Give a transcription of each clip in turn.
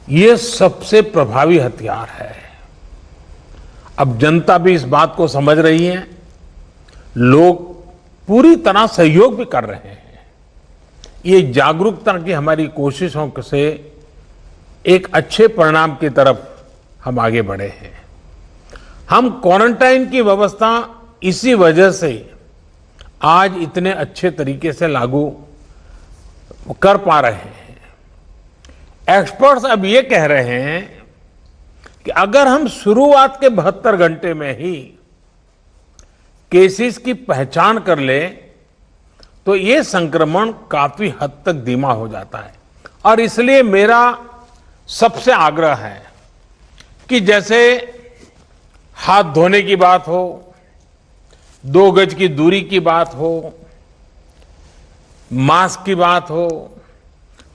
ये सबसे प्रभावी हथियार है। अब जनता भी इस बात को समझ रही है, लोग पूरी तरह सहयोग भी कर रहे हैं। ये जागरूकता की हमारी कोशिशों से एक अच्छे परिणाम की तरफ हम आगे बढ़े हैं। हम क्वारंटाइन की व्यवस्था इसी वजह से आज इतने अच्छे तरीके से लागू कर पा रहे हैं। एक्सपर्ट्स अब ये कह रहे हैं कि अगर हम शुरुआत के 72 घंटे में ही केसेस की पहचान कर ले तो ये संक्रमण काफी हद तक धीमा हो जाता है। और इसलिए मेरा सबसे आग्रह है कि जैसे हाथ धोने की बात हो, 2 गज की दूरी की बात हो, मास्क की बात हो,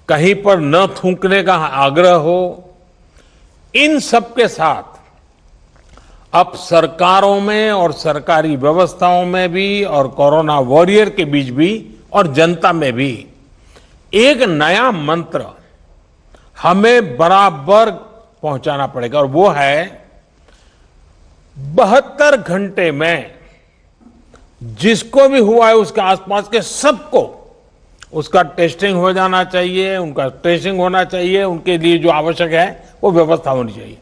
कहीं पर न थूकने का आग्रह हो, इन सब के साथ अब सरकारों में और सरकारी व्यवस्थाओं में भी और कोरोना वॉरियर के बीच भी और जनता में भी एक नया मंत्र हमें बराबर पहुंचाना पड़ेगा, और वो है 72 घंटे में जिसको भी हुआ है उसके आसपास के सबको उसका टेस्टिंग हो जाना चाहिए, उनका ट्रेसिंग होना चाहिए, उनके लिए जो आवश्यक है वो व्यवस्था होनी चाहिए।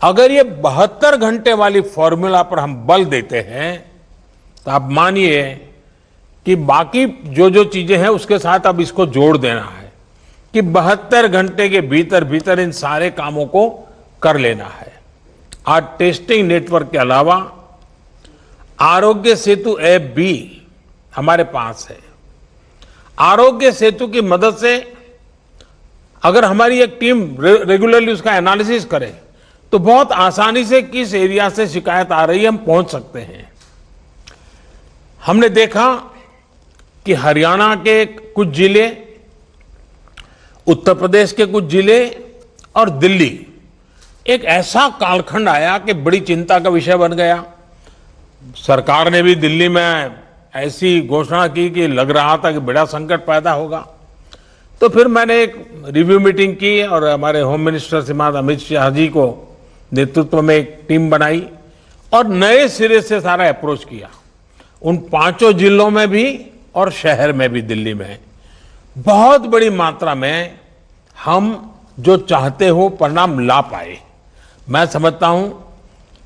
अगर ये 72 घंटे वाली फॉर्मूला पर हम बल देते हैं तो आप मानिए कि बाकी जो जो चीजें हैं उसके साथ अब इसको जोड़ देना है कि 72 घंटे के भीतर भीतर इन सारे कामों को कर लेना है। आज टेस्टिंग नेटवर्क के अलावा आरोग्य सेतु ऐप भी हमारे पास है। आरोग्य सेतु की मदद से अगर हमारी एक टीम रेगुलरली उसका एनालिसिस करे तो बहुत आसानी से किस एरिया से शिकायत आ रही है हम पहुंच सकते हैं। हमने देखा कि हरियाणा के कुछ जिले, उत्तर प्रदेश के कुछ जिले और दिल्ली एक ऐसा कालखंड आया कि बड़ी चिंता का विषय बन गया। सरकार ने भी दिल्ली में ऐसी घोषणा की कि लग रहा था कि बड़ा संकट पैदा होगा। तो फिर मैंने एक रिव्यू मीटिंग की और हमारे होम मिनिस्टर श्रीमान अमित शाह जी को नेतृत्व में एक टीम बनाई और नए सिरे से सारा अप्रोच किया। उन 5 जिलों में भी और शहर में भी, दिल्ली में बहुत बड़ी मात्रा में हम जो चाहते हो परिणाम ला पाए। मैं समझता हूं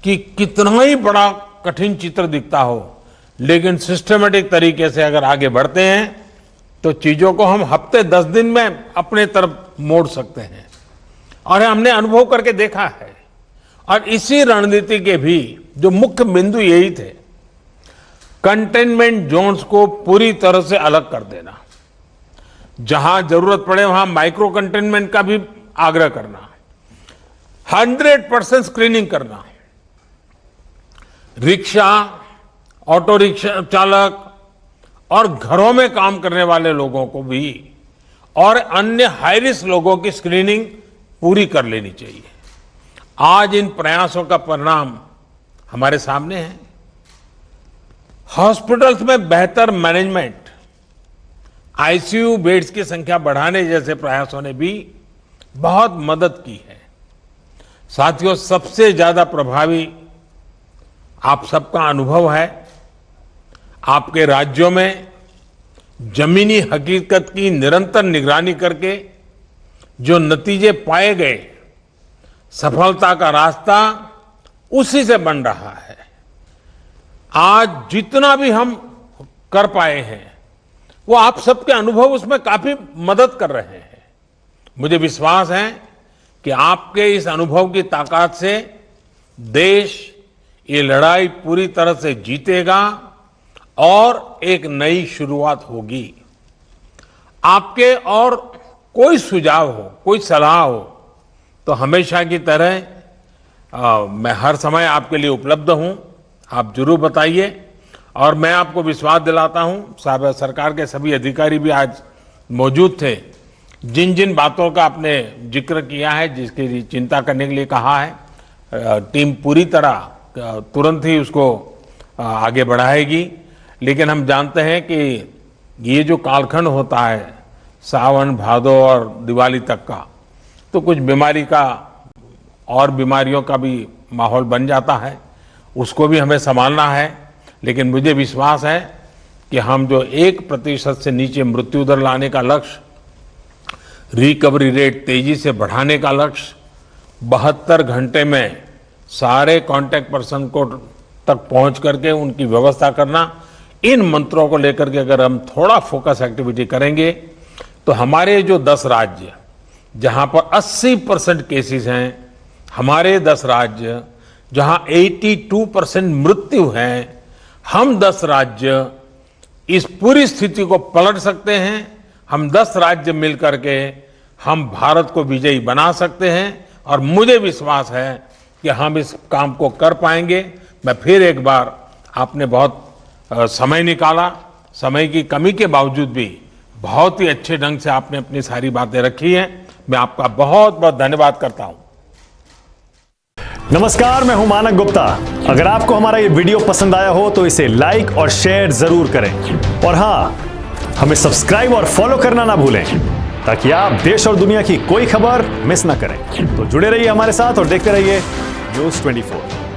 कि कितना ही बड़ा कठिन चित्र दिखता हो, लेकिन सिस्टमेटिक तरीके से अगर आगे बढ़ते हैं तो चीजों को हम हफ्ते 10 दिन में अपने तरफ मोड़ सकते हैं, और हमने अनुभव करके देखा है। और इसी रणनीति के भी जो मुख्य बिंदु यही थे, कंटेनमेंट जोन्स को पूरी तरह से अलग कर देना, जहां जरूरत पड़े वहां माइक्रो कंटेनमेंट का भी आग्रह करना, 100% स्क्रीनिंग करना, रिक्शा, ऑटो रिक्शा चालक और घरों में काम करने वाले लोगों को भी और अन्य हाई रिस्क लोगों की स्क्रीनिंग पूरी कर लेनी चाहिए। आज इन प्रयासों का परिणाम हमारे सामने है। हॉस्पिटल्स में बेहतर मैनेजमेंट, आईसीयू बेड्स की संख्या बढ़ाने जैसे प्रयासों ने भी बहुत मदद की है। साथियों, सबसे ज्यादा प्रभावी आप सबका अनुभव है। आपके राज्यों में जमीनी हकीकत की निरंतर निगरानी करके जो नतीजे पाए गए, सफलता का रास्ता उसी से बन रहा है। आज जितना भी हम कर पाए हैं वो आप सबके अनुभव उसमें काफी मदद कर रहे हैं। मुझे विश्वास है कि आपके इस अनुभव की ताकत से देश ये लड़ाई पूरी तरह से जीतेगा और एक नई शुरुआत होगी। आपके और कोई सुझाव हो, कोई सलाह हो तो हमेशा की तरह मैं हर समय आपके लिए उपलब्ध हूं। आप जरूर बताइए, और मैं आपको विश्वास दिलाता हूं, सरकार के सभी अधिकारी भी आज मौजूद थे। जिन जिन बातों का आपने जिक्र किया है, जिसकी चिंता करने के लिए कहा है, टीम पूरी तरह तुरंत ही उसको आगे बढ़ाएगी। लेकिन हम जानते हैं कि ये जो कालखंड होता है सावन, भादो और दिवाली तक का, तो कुछ बीमारी का और बीमारियों का भी माहौल बन जाता है, उसको भी हमें संभालना है। लेकिन मुझे विश्वास है कि हम जो 1% से नीचे मृत्यु दर लाने का लक्ष्य, रिकवरी रेट तेजी से बढ़ाने का लक्ष्य, 72 घंटे में सारे कांटेक्ट पर्सन को तक पहुंच करके उनकी व्यवस्था करना, इन मंत्रों को लेकर के अगर हम थोड़ा फोकस एक्टिविटी करेंगे तो हमारे जो 10 राज्य जहां पर 80% केसेस हैं, हमारे 10 राज्य जहां 82% मृत्यु है, हम 10 राज्य इस पूरी स्थिति को पलट सकते हैं। हम 10 राज्य मिलकर के हम भारत को विजयी बना सकते हैं और मुझे विश्वास है कि हम इस काम को कर पाएंगे। मैं फिर एक बार, आपने बहुत समय निकाला, समय की कमी के बावजूद भी बहुत ही अच्छे ढंग से आपने अपनी सारी बातें रखी हैं। मैं आपका बहुत बहुत धन्यवाद करता हूं। नमस्कार, मैं हूं मानक गुप्ता। अगर आपको हमारा ये वीडियो पसंद आया हो तो इसे लाइक और शेयर जरूर करें और हां, हमें सब्सक्राइब और फॉलो करना ना भूलें ताकि आप देश और दुनिया की कोई खबर मिस ना करें। तो जुड़े रहिए हमारे साथ और देखते रहिए News 24।